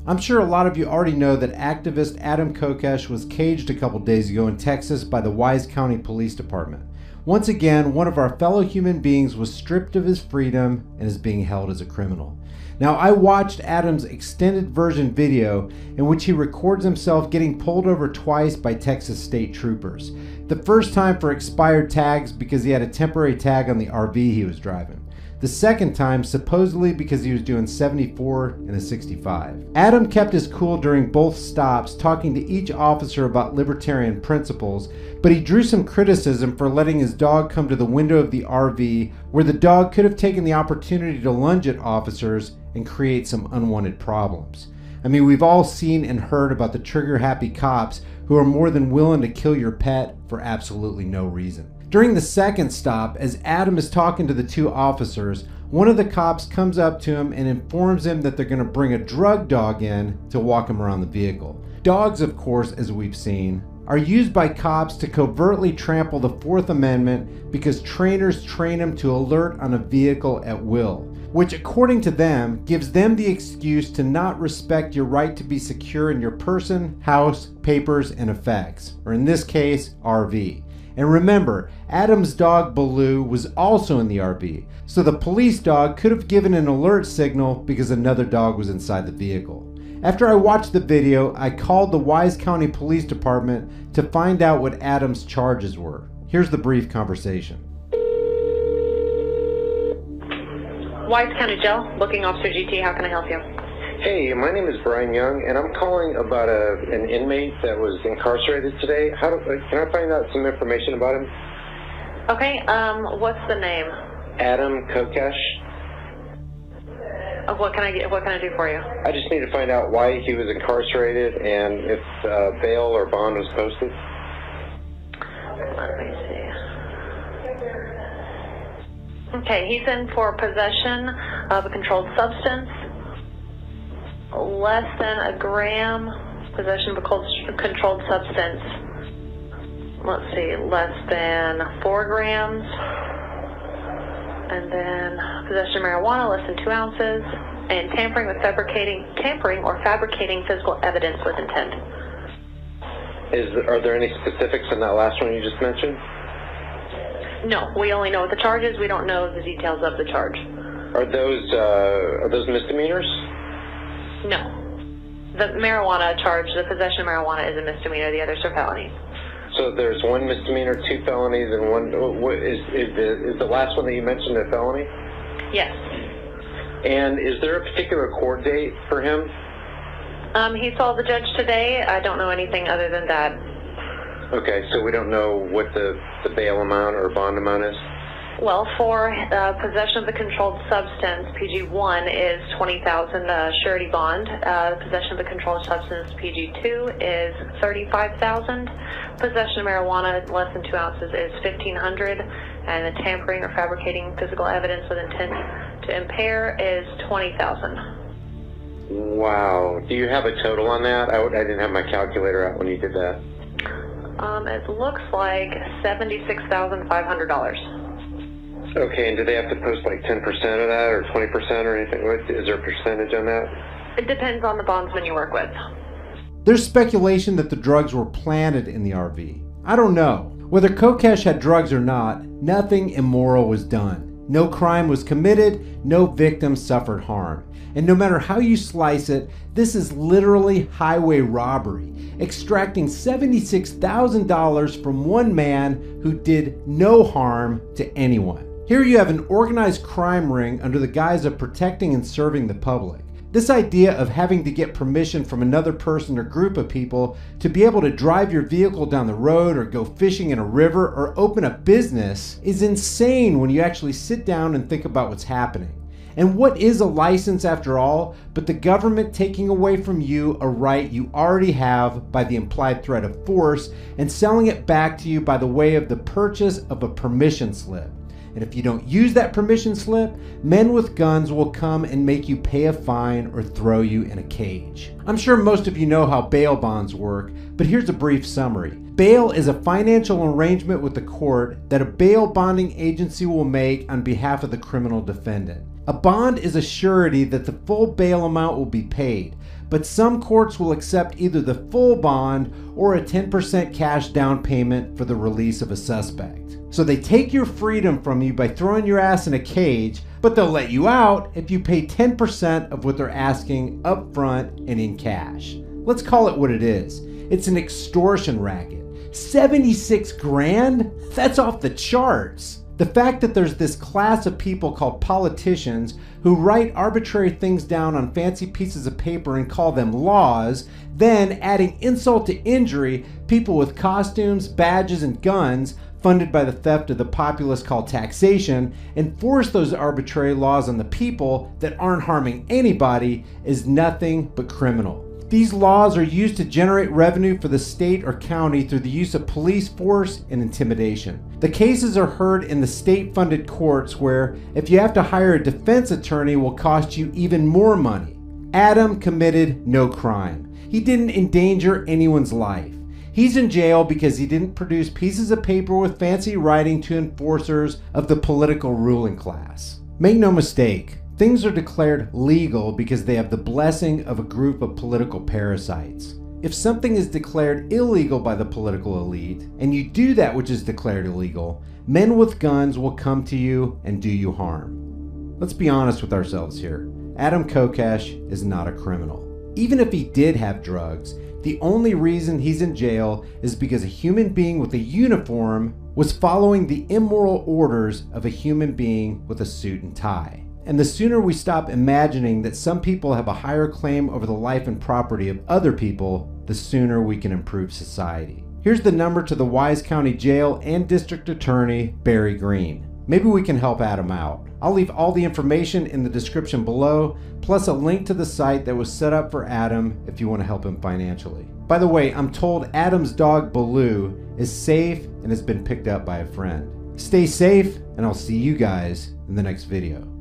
I'm sure a lot of you already know that activist Adam Kokesh was caged a couple days ago in Texas by the Wise County Police Department. Once again, one of our fellow human beings was stripped of his freedom and is being held as a criminal. Now, I watched Adam's extended version video in which he records himself getting pulled over twice by Texas state troopers. The first time for expired tags because he had a temporary tag on the RV he was driving. The second time supposedly because he was doing 74 and a 65. Adam kept his cool during both stops, talking to each officer about libertarian principles, but he drew some criticism for letting his dog come to the window of the RV, where the dog could have taken the opportunity to lunge at officers and create some unwanted problems. I mean, we've all seen and heard about the trigger-happy cops who are more than willing to kill your pet for absolutely no reason. During the second stop, as Adam is talking to the two officers, one of the cops comes up to him and informs him that they're going to bring a drug dog in to walk him around the vehicle. Dogs, of course, as we've seen, are used by cops to covertly trample the Fourth Amendment because trainers train them to alert on a vehicle at will, which according to them gives them the excuse to not respect your right to be secure in your person, house, papers, and effects, or in this case, RV. And remember, Adam's dog Baloo was also in the RV, so the police dog could have given an alert signal because another dog was inside the vehicle. After I watched the video, I called the Wise County Police Department to find out what Adam's charges were. Here's the brief conversation. Wise County Jail, booking officer GT, how can I help you? Hey, my name is Brian Young, and I'm calling about an inmate that was incarcerated today. Can I find out some information about him? Okay, what's the name? Adam Kokesh. What can I do for you? I just need to find out why he was incarcerated and if bail or bond was posted. Let me see. Okay, he's in for possession of a controlled substance. Less than a gram, possession of a controlled substance. Let's see, less than 4 grams. And then possession of marijuana, less than 2 ounces. And tampering or fabricating physical evidence with intent. Are there any specifics on that last one you just mentioned? No, we only know what the charge is. We don't know the details of the charge. Are those misdemeanors? No. The marijuana charge, the possession of marijuana, is a misdemeanor. The others are felonies. So there's 1 misdemeanor, 2 felonies, and one. Is the last one that you mentioned a felony? Yes. And is there a particular court date for him? He saw the judge today. I don't know anything other than that. Okay, so we don't know what the bail amount or bond amount is? Well, for possession of the controlled substance, PG1 is $20,000 surety bond. Possession of the controlled substance, PG2 is $35,000. Possession of marijuana less than 2 ounces is $1,500, and the tampering or fabricating physical evidence with intent to impair is $20,000. Wow. Do you have a total on that? I didn't have my calculator out when you did that. It looks like $76,500. Okay, and do they have to post like 10% of that or 20% or anything? Is there a percentage on that? It depends on the bondsman you work with. There's speculation that the drugs were planted in the RV. I don't know. Whether Kokesh had drugs or not, nothing immoral was done. No crime was committed, no victims suffered harm. And no matter how you slice it, this is literally highway robbery, extracting $76,000 from one man who did no harm to anyone. Here you have an organized crime ring under the guise of protecting and serving the public. This idea of having to get permission from another person or group of people to be able to drive your vehicle down the road or go fishing in a river or open a business is insane when you actually sit down and think about what's happening. And what is a license after all, but the government taking away from you a right you already have by the implied threat of force and selling it back to you by the way of the purchase of a permission slip. And if you don't use that permission slip, men with guns will come and make you pay a fine or throw you in a cage. I'm sure most of you know how bail bonds work, but here's a brief summary. Bail is a financial arrangement with the court that a bail bonding agency will make on behalf of the criminal defendant. A bond is a surety that the full bail amount will be paid, but some courts will accept either the full bond or a 10% cash down payment for the release of a suspect. So they take your freedom from you by throwing your ass in a cage, but they'll let you out if you pay 10% of what they're asking up front and in cash. Let's call it what it is. It's an extortion racket. 76 grand? That's off the charts. The fact that there's this class of people called politicians who write arbitrary things down on fancy pieces of paper and call them laws, then adding insult to injury, people with costumes, badges, and guns funded by the theft of the populace called taxation, enforce those arbitrary laws on the people that aren't harming anybody is nothing but criminal. These laws are used to generate revenue for the state or county through the use of police force and intimidation. The cases are heard in the state-funded courts where, if you have to hire a defense attorney, will cost you even more money. Adam committed no crime. He didn't endanger anyone's life. He's in jail because he didn't produce pieces of paper with fancy writing to enforcers of the political ruling class. Make no mistake, things are declared legal because they have the blessing of a group of political parasites. If something is declared illegal by the political elite, and you do that which is declared illegal, men with guns will come to you and do you harm. Let's be honest with ourselves here. Adam Kokesh is not a criminal. Even if he did have drugs, the only reason he's in jail is because a human being with a uniform was following the immoral orders of a human being with a suit and tie. And the sooner we stop imagining that some people have a higher claim over the life and property of other people, the sooner we can improve society. Here's the number to the Wise County Jail and District Attorney, Barry Green. Maybe we can help Adam out. I'll leave all the information in the description below, plus a link to the site that was set up for Adam if you want to help him financially. By the way, I'm told Adam's dog Baloo is safe and has been picked up by a friend. Stay safe, and I'll see you guys in the next video.